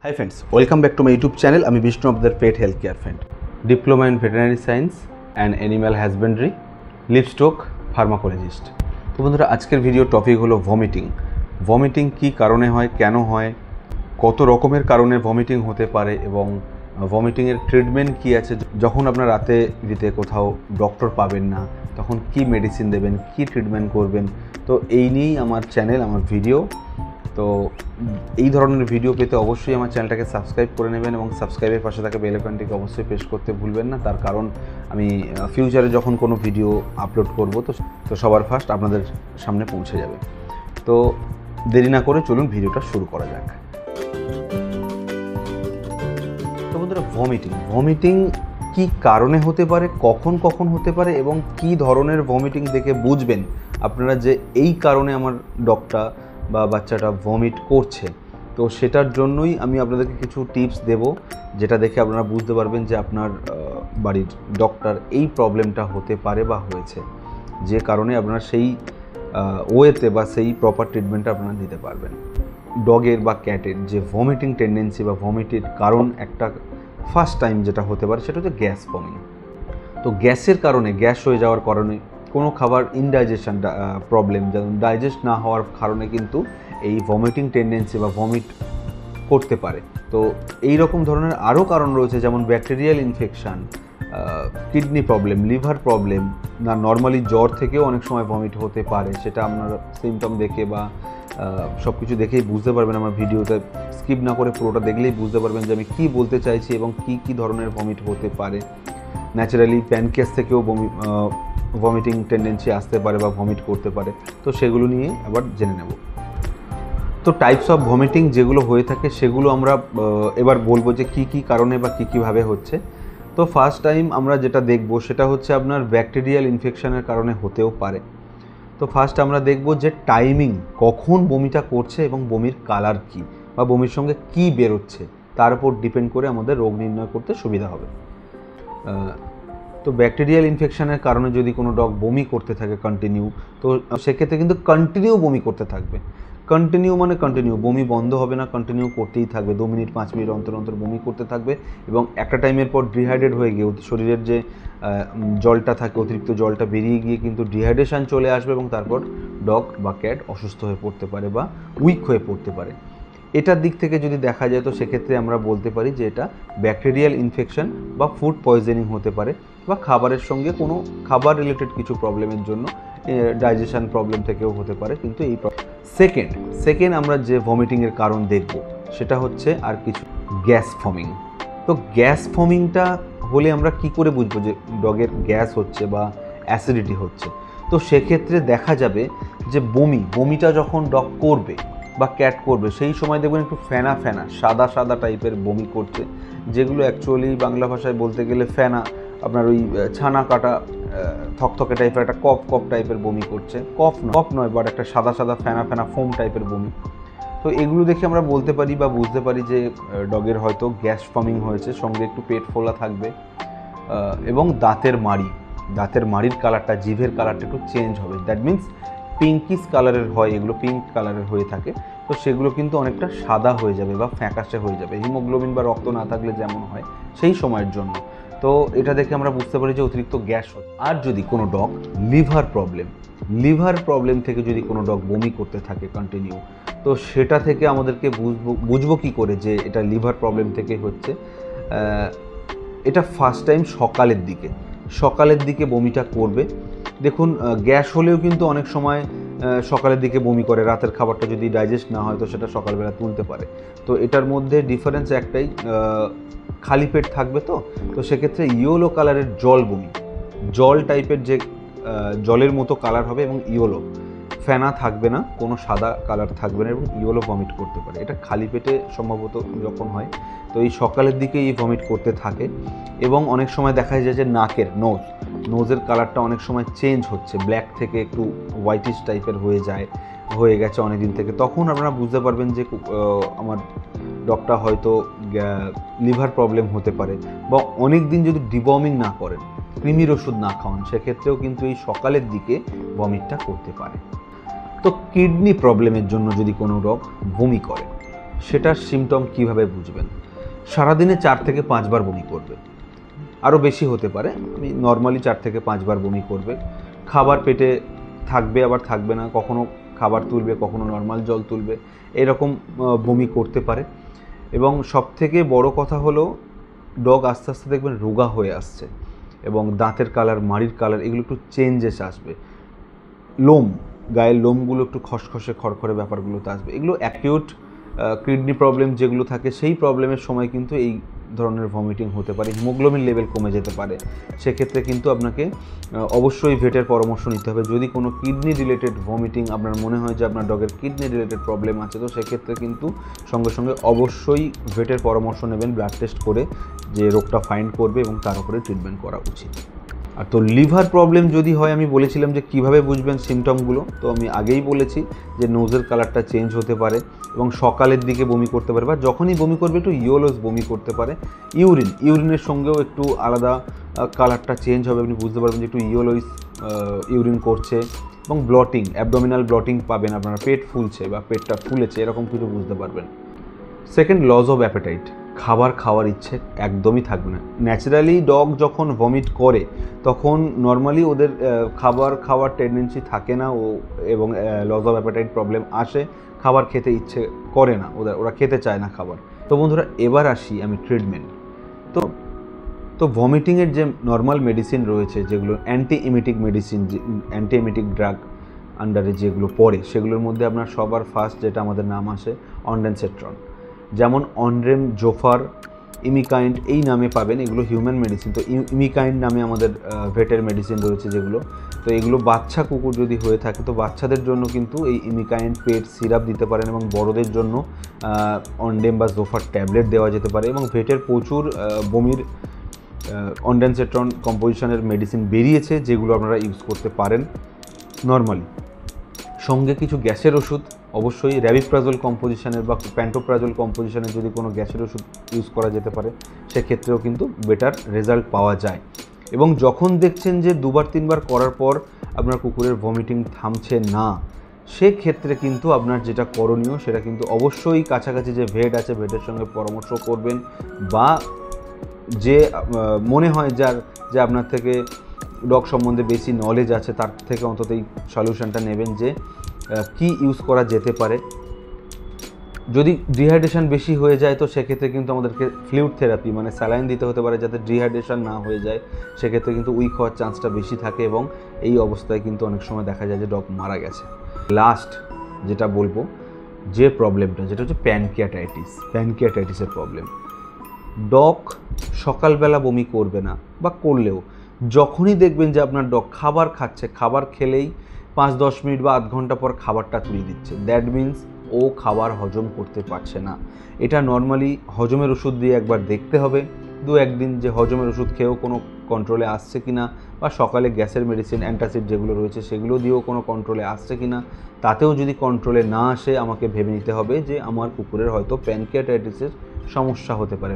Hi friends, welcome back to my YouTube channel. আমি বিষ্ণু আপনাদের pet health care friend, diploma in veterinary science and animal husbandry, livestock pharmacologist. তো বন্ধুরা, আজকের video topic হলো vomiting. Vomiting কী কারণে হয়, কেন হয়, কত রকমের কারণে ভমিটিং হতে পারে এবং ভমিটিংয়ের ট্রিটমেন্ট কী আছে। যখন আপনার রাতে বিতে কোথাও ডক্টর পাবেন না, তখন কি মেডিসিন দেবেন, কি ট্রিটমেন্ট করবেন। তো এই নিয়েই আমার চ্যানেল, আমার ভিডিও। তো এই ধরনের ভিডিও পেতে অবশ্যই আমার চ্যানেলটাকে সাবস্ক্রাইব করে নেবেন এবং সাবস্ক্রাইবের পাশে থাকা বেল আইকনটিকে অবশ্যই প্রেস করতে ভুলবেন না। তার কারণ আমি ফিউচারে যখন কোনো ভিডিও আপলোড করব তো সবার ফার্স্ট আপনাদের সামনে পৌঁছে যাবে। তো দেরি না করে চলুন ভিডিওটা শুরু করা যাক। তো বন্ধুরা, ভমিটিং কী কারণে হতে পারে, কখন কখন হতে পারে এবং কি ধরনের ভমিটিং দেখে বুঝবেন আপনারা যে এই কারণে আমার ডগটা বা বাচ্চাটা ভমিট করছে। তো সেটার জন্যই আমি আপনাদেরকে কিছু টিপস দেব, যেটা দেখে আপনারা বুঝতে পারবেন যে আপনার বাড়ির ডগটার এই প্রবলেমটা হতে পারে বা হয়েছে, যে কারণে আপনারা সেই ওয়েতে বা সেই প্রপার ট্রিটমেন্টটা আপনারা দিতে পারবেন। ডগের বা ক্যাটের যে ভমিটিং টেন্ডেন্সি বা ভমিটের কারণ, একটা ফার্স্ট টাইম যেটা হতে পারে সেটা হচ্ছে গ্যাস ফর্মিং। তো গ্যাসের কারণে, গ্যাস হয়ে যাওয়ার কারণে কোনো খাবার ইনডাইজেশন প্রবলেম, যেমন ডাইজেস্ট না হওয়ার কারণে কিন্তু এই ভমিটিং টেন্ডেন্সি বা ভমিট করতে পারে। তো এই রকম ধরনের আরও কারণ রয়েছে, যেমন bacterial infection, kidney problem, liver problem, না নর্মালি জ্বর থেকেও অনেক সময় ভমিট হতে পারে। সেটা আপনারা সিমটম দেখে বা সব কিছু দেখেই বুঝতে পারবেন। আমার ভিডিওতে স্কিপ না করে পুরোটা দেখলেই বুঝতে পারবেন যে আমি কী বলতে চাইছি এবং কী ধরনের ভমিট হতে পারে। ন্যাচারালি প্যানক্রিয়াস থেকেও ভমিটিং টেন্ডেন্সি আসতে পারে বা ভমিট করতে পারে। তো সেগুলো নিয়ে আবার জেনে নেব। তো টাইপস অফ ভমিটিং যেগুলো হয়ে থাকে সেগুলো আমরা এবার বলবো যে কী কারণে বা কীভাবে হচ্ছে। তো ফার্স্ট টাইম আমরা যেটা দেখব সেটা হচ্ছে আপনার ব্যাকটেরিয়াল ইনফেকশনের কারণে হতেও পারে। তো ফার্স্ট আমরা দেখব যে টাইমিং, কখন বমিটা করছে এবং বমির কালার কী বা বমির সঙ্গে কী বেরোচ্ছে, তার উপর ডিপেন্ড করে আমাদের রোগ নির্ণয় করতে সুবিধা হবে। তো ব্যাকটেরিয়াল ইনফেকশনের কারণে যদি কোনো ডগ বমি করতে থাকে কন্টিনিউ, তো সেক্ষেত্রে কিন্তু কন্টিনিউ বমি করতে থাকবে। কন্টিনিউ মানে কন্টিনিউ, বমি বন্ধ হবে না, কন্টিনিউ করতেই থাকবে। 2 মিনিট 5 মিনিট অন্তর অন্তর বমি করতে থাকবে এবং একটা টাইমের পর ডিহাইড্রেট হয়ে গিয়ে শরীরের যে জলটা থাকে, অতিরিক্ত জলটা বেরিয়ে গিয়ে কিন্তু ডিহাইড্রেশন চলে আসবে এবং তারপর ডগ বা ক্যাট অসুস্থ হয়ে পড়তে পারে বা উইক হয়ে পড়তে পারে। এটার দিক থেকে যদি দেখা যায় তো সেক্ষেত্রে আমরা বলতে পারি যে এটা ব্যাকটেরিয়াল ইনফেকশন বা ফুড পয়জনিং হতে পারে, বা খাবারের সঙ্গে কোনো খাবার রিলেটেড কিছু প্রবলেমের জন্য, ডাইজেশন প্রবলেম থেকেও হতে পারে। কিন্তু এই সেকেন্ড আমরা যে ভমিটিংয়ের কারণ দেখব সেটা হচ্ছে আর কিছু গ্যাস ফর্মিং। তো গ্যাস ফর্মিংটা হলে আমরা কি করে বুঝবো যে ডগের গ্যাস হচ্ছে বা অ্যাসিডিটি হচ্ছে। তো সেক্ষেত্রে দেখা যাবে যে বমিটা যখন ডগ করবে বা ক্যাট করবে, সেই সময় দেখবেন একটু ফেনা সাদা টাইপের বমি করছে, যেগুলো অ্যাকচুয়ালি বাংলা ভাষায় বলতে গেলে ফেনা, আপনার ওই ছানা কাটা থকথকে টাইপের একটা কফ টাইপের বমি করছে। কফ নয় বাট একটা সাদা ফেনা ফোম টাইপের বমি। তো এগুলো দেখে আমরা বলতে পারি বা বুঝতে পারি যে ডগের হয়তো গ্যাস ফর্মিং হয়েছে, সঙ্গে একটু পেট ফোলা থাকবে এবং দাঁতের মাড়ির কালারটা, জিভের কালারটা একটু চেঞ্জ হবে। দ্যাট মিনস পিঙ্কিশ কালারের হয়, এগুলো পিঙ্ক কালারের হয়ে থাকে। তো সেগুলো কিন্তু অনেকটা সাদা হয়ে যাবে বা ফ্যাকাশে হয়ে যাবে, হিমোগ্লোবিন বা রক্ত না থাকলে যেমন হয় সেই সময়ের জন্য। তো এটা দেখে আমরা বুঝতে পারি যে অতিরিক্ত গ্যাস হয়। আর যদি কোনো ডগ লিভার প্রবলেম থেকে যদি কোনো ডগ বমি করতে থাকে কন্টিনিউ, তো সেটা থেকে আমাদেরকে বুঝবো কী করে যে এটা লিভার প্রবলেম থেকে হচ্ছে। এটা ফার্স্ট টাইম সকালের দিকে বমিটা করবে। দেখুন, গ্যাস হলেও কিন্তু অনেক সময় সকালের দিকে বমি করে, রাতের খাবারটা যদি ডাইজেস্ট না হয় তো সেটা সকালবেলা তুলতে পারে। তো এটার মধ্যে ডিফারেন্স একটাই, খালি পেট থাকবে। তো সেক্ষেত্রে ইয়েলো কালারের জল টাইপের যে জলের মতো কালার হবে এবং ইয়েলো, ফেনা থাকবে না, কোনো সাদা কালার থাকবে না এবং ইয়েলো ভমিট করতে পারে। এটা খালি পেটে সম্ভবত যখন হয়। তো এই সকালের দিকে এই ভমিট করতে থাকে এবং অনেক সময় দেখা যায় যে নোজের কালারটা অনেক সময় চেঞ্জ হচ্ছে, ব্ল্যাক থেকে একটু হোয়াইটিশ টাইপের হয়ে গেছে অনেক দিন থেকে। তখন আপনারা বুঝতে পারবেন যে আমার ডগটা হয়তো লিভার প্রবলেম হতে পারে। বা অনেক দিন যদি ডিওয়ার্মিং না করেন, কৃমির ওষুধ না খাওয়ান, সেক্ষেত্রেও কিন্তু এই সকালের দিকে ভমিটটা করতে পারে। তো কিডনি প্রবলেমের জন্য যদি কোনো ডগ বমি করে, সেটার সিমটম কিভাবে বুঝবেন? সারাদিনে 4 থেকে 5 বার বমি করবে, আরও বেশি হতে পারে, আমি নর্মালি 4 থেকে 5 বার বমি করবে। খাবার পেটে থাকবে আবার থাকবে না, কখনো খাবার তুলবে, কখনো নর্মাল জল তুলবে, এরকম বমি করতে পারে। এবং সবথেকে বড় কথা হলো ডগ আস্তে আস্তে দেখবেন রোগা হয়ে আসছে এবং দাঁতের কালার, মাড়ির কালার এগুলো একটু চেঞ্জেস আসবে। লোম, গায়ের লোমগুলো একটু খসখসে খড়খড়ে ব্যাপারগুলোতে আসবে। এগুলো অ্যাকিউট কিডনি প্রবলেম যেগুলো থাকে সেই প্রবলেমের সময় কিন্তু এই ধরনের ভমিটিং হতে পারে। হিমোগ্লোবিন লেভেল কমে যেতে পারে। সেক্ষেত্রে কিন্তু আপনাকে অবশ্যই ভেটের পরামর্শ নিতে হবে। যদি কোনো কিডনি রিলেটেড ভমিটিং আপনার মনে হয় যে আপনার ডগের কিডনি রিলেটেড প্রবলেম আছে, তো সেক্ষেত্রে কিন্তু সঙ্গে সঙ্গে অবশ্যই ভেটের পরামর্শ নেবেন, ব্লাড টেস্ট করে যে রোগটা ফাইন্ড করবে এবং তার উপরে ট্রিটমেন্ট করা উচিত। আর তো লিভার প্রবলেম যদি হয়, আমি বলেছিলাম যে কিভাবে বুঝবেন সিমটমগুলো, তো আমি আগেই বলেছি যে নোজের কালারটা চেঞ্জ হতে পারে এবং সকালের দিকে বমি করতে পারে, বা যখনই বমি করবে একটু ইয়েলোস বমি করতে পারে। ইউরিনের সঙ্গেও একটু আলাদা কালারটা চেঞ্জ হবে, আপনি বুঝতে পারবেন যে একটু ইয়েলোইস ইউরিন করছে। এবং ব্লটিং, অ্যাবডোমিনাল ব্লটিং পাবেন, আপনার পেট ফুলছে বা পেটটা ফুলেছে, এরকম কিছু বুঝতে পারবেন। সেকেন্ড, লস অফ অ্যাপেটাইট, খাবার খাওয়ার ইচ্ছে একদমই থাকবে না। ন্যাচারালি ডগ যখন ভমিট করে তখন নর্মালি ওদের খাবার খাওয়ার টেন্ডেন্সি থাকে না, এবং লস অফ অ্যাপেটাইট প্রবলেম আসে, খাবার খেতে ইচ্ছে করে না, ওরা খেতে চায় না খাবার। তো বন্ধুরা, এবার আসি আমি ট্রিটমেন্ট। তো ভমিটিংয়ের যে নর্মাল মেডিসিন রয়েছে, যেগুলো অ্যান্টি এমিটিক মেডিসিন, অ্যান্টি এমিটিক ড্রাগ আন্ডারে যেগুলো পড়ে, সেগুলোর মধ্যে আপনার সবার ফার্স্ট যেটা আমাদের নাম আসে অনডেনসেট্রন। যেমন অনড্রেম, জোফার, ইমিকাইন্ড এই নামে পাবেন, এগুলো হিউম্যান মেডিসিন। তো ইমিকাইন্ড নামে আমাদের ভেটের মেডিসিন রয়েছে যেগুলো, তো এগুলো বাচ্চা কুকুর যদি হয়ে থাকে তো বাচ্চাদের জন্য কিন্তু এই ইমিকাইন্ড পেট সিরাপ দিতে পারেন, এবং বড়দের জন্য অনডেম বা জোফার ট্যাবলেট দেওয়া যেতে পারে। এবং ভেটের প্রচুর বমির অনডেনসেট্রন কম্পোজিশনের মেডিসিন বেরিয়েছে, যেগুলো আপনারা ইউজ করতে পারেন নর্মালি। সঙ্গে কিছু গ্যাসের ওষুধ, অবশ্যই র্যাবিপ্রাজল কম্পোজিশনের বা প্যান্টোপ্রাজল কম্পোজিশনের যদি কোনো গ্যাসের ওষুধ ইউজ করা যেতে পারে, সেক্ষেত্রেও কিন্তু বেটার রেজাল্ট পাওয়া যায়। এবং যখন দেখছেন যে 2-3 বার করার পর আপনার কুকুরের ভমিটিং থামছে না, সেক্ষেত্রে কিন্তু আপনার যেটা করণীয় সেটা কিন্তু অবশ্যই কাছাকাছি যে ভেট আছে, ভেটের সঙ্গে পরামর্শ করবেন, বা যে মনে হয় যে আপনার থেকে ডগ সম্বন্ধে বেশি নলেজ আছে তার থেকে অন্তত এই সলিউশনটা নেবেন যে কি ইউজ করা যেতে পারে। যদি ডিহাইড্রেশন বেশি হয়ে যায় তো সেক্ষেত্রে কিন্তু আমাদেরকে ফ্লুইড থেরাপি মানে স্যালাইন দিতে হতে পারে, যাতে ডিহাইড্রেশন না হয়ে যায়। সেক্ষেত্রে কিন্তু উইক হওয়ার চান্সটা বেশি থাকে, এবং এই অবস্থায় কিন্তু অনেক সময় দেখা যায় যে ডগ মারা গেছে। লাস্ট যেটা বলবো, যে প্রবলেমটা, যেটা হচ্ছে প্যানকিয়াটাইটিসের প্রবলেম। ডগ সকালবেলা বমি করবে না, বা করলেও যখনই দেখবেন যে আপনার ডগ খাবার খাচ্ছে, খাবার খেলেই 5-10 মিনিট বা আধ ঘন্টা পর খাবারটা তুলে দিচ্ছে, দ্যাট মিন্স ও খাবার হজম করতে পারছে না। এটা নর্মালি হজমের ওষুধ দিয়ে একবার দেখতে হবে 2-1 দিন, যে হজমের ওষুধ খেয়েও কোনো কন্ট্রোলে আসছে কি না, বা সকালে গ্যাসের মেডিসিন অ্যান্টাসিড যেগুলো রয়েছে সেগুলো দিয়েও কোনো কন্ট্রোলে আসছে কি না। তাতেও যদি কন্ট্রোলে না আসে, আমাকে ভেবে নিতে হবে যে আমার কুকুরের হয়তো প্যানকিয়াটাইটিসের সমস্যা হতে পারে।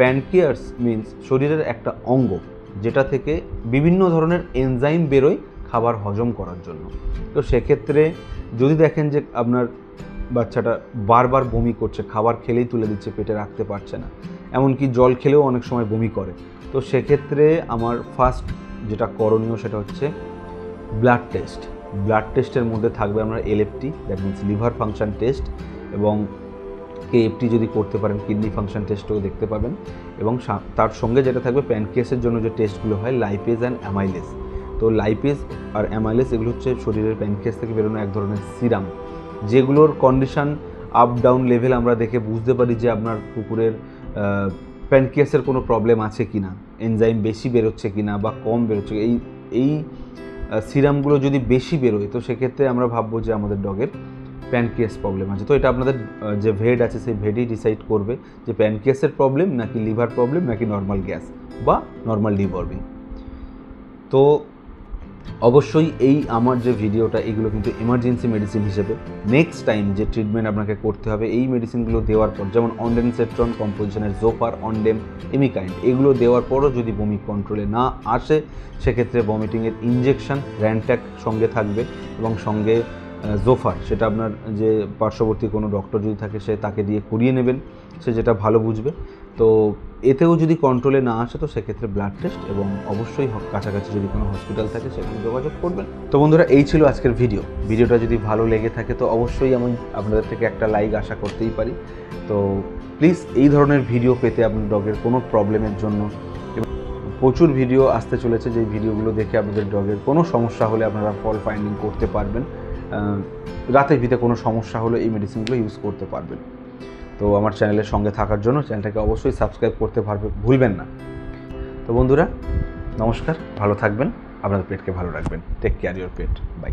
প্যানকিয়াস মিন্স শরীরের একটা অঙ্গ, যেটা থেকে বিভিন্ন ধরনের এনজাইম বেরোয় খাবার হজম করার জন্য। তো সেক্ষেত্রে যদি দেখেন যে আপনার বাচ্চাটা বারবার বমি করছে, খাবার খেলেই তুলে দিচ্ছে, পেটে রাখতে পারছে না, এমনকি জল খেলেও অনেক সময় বমি করে, তো সেক্ষেত্রে আমার ফার্স্ট যেটা করণীয় সেটা হচ্ছে ব্লাড টেস্টের মধ্যে থাকবে আপনার LFT, that means liver function test, এবং কেএফটি যদি করতে পারেন কিডনি ফাংশন টেস্টও দেখতে পাবেন। এবং তার সঙ্গে যেটা থাকবে প্যানক্রিয়াসের জন্য যে টেস্টগুলো হয়, লাইপেজ অ্যান্ড অ্যামাইলেজ। তো লাইপেজ আর অ্যামাইলেজ এগুলো হচ্ছে শরীরের প্যানক্রিয়াস থেকে বেরোনো এক ধরনের সিরাম, যেগুলোর কন্ডিশন আপ ডাউন লেভেল আমরা দেখে বুঝতে পারি যে আপনার কুকুরের প্যানক্রিয়াসের কোনো প্রবলেম আছে কি না, এনজাইম বেশি বেরোচ্ছে কি না বা কম বেরোচ্ছে। এই সিরামগুলো যদি বেশি বেরোয় তো সেক্ষেত্রে আমরা ভাববো যে আমাদের ডগের প্যানক্রিয়াস প্রবলেম আছে। তো এটা আপনাদের যে ভেড আছে সেই ভেডই ডিসাইড করবে যে প্যানক্রিয়াসের প্রবলেম নাকি লিভার প্রবলেম নাকি নর্মাল গ্যাস বা নর্মাল ডিওয়ার্মিং। তো অবশ্যই এই আমার যে ভিডিওটা, এগুলো কিন্তু এমার্জেন্সি মেডিসিন হিসেবে। নেক্সট টাইম যে ট্রিটমেন্ট আপনাকে করতে হবে এই মেডিসিনগুলো দেওয়ার পর, যেমন অনডেনসেট্রন কম্পোজিশনের জোফার, অনডেম, এমিকাইন্ড, এগুলো দেওয়ার পরও যদি বমি কন্ট্রোলে না আসে, সেক্ষেত্রে ভমিটিংয়ের ইঞ্জেকশন র্যানট্যাক সঙ্গে থাকবে, এবং সঙ্গে জোফার, সেটা আপনার যে পার্শ্ববর্তী কোনো ডক্টর যদি থাকে সে তাকে দিয়ে করিয়ে নেবেন, সে যেটা ভালো বুঝবে। তো এতেও যদি কন্ট্রোলে না আসে তো সেক্ষেত্রে ব্লাড টেস্ট, এবং অবশ্যই কাছাকাছি যদি কোনো হসপিটাল থাকে সেখানে যোগাযোগ করবেন। তো বন্ধুরা, এই ছিল আজকের ভিডিওটা যদি ভালো লেগে থাকে তো অবশ্যই আমি আপনাদের থেকে একটা লাইক আশা করতেই পারি। তো প্লিজ এই ধরনের ভিডিও পেতে আপনার ডগের কোনো প্রবলেমের জন্য প্রচুর ভিডিও আসতে চলেছে, যেই ভিডিওগুলো দেখে আপনাদের ডগের কোনো সমস্যা হলে আপনারা ফল ফাইন্ডিং করতে পারবেন, রাতের ভিতরে কোনো সমস্যা হলে এই মেডিসিনগুলো ইউজ করতে পারবেন। তো আমার চ্যানেলের সঙ্গে থাকার জন্য চ্যানেলটাকে অবশ্যই সাবস্ক্রাইব করতে ভুলবেন না। তো বন্ধুরা, নমস্কার, ভালো থাকবেন, আপনাদের পেটকে ভালো রাখবেন। Take care your pet, by.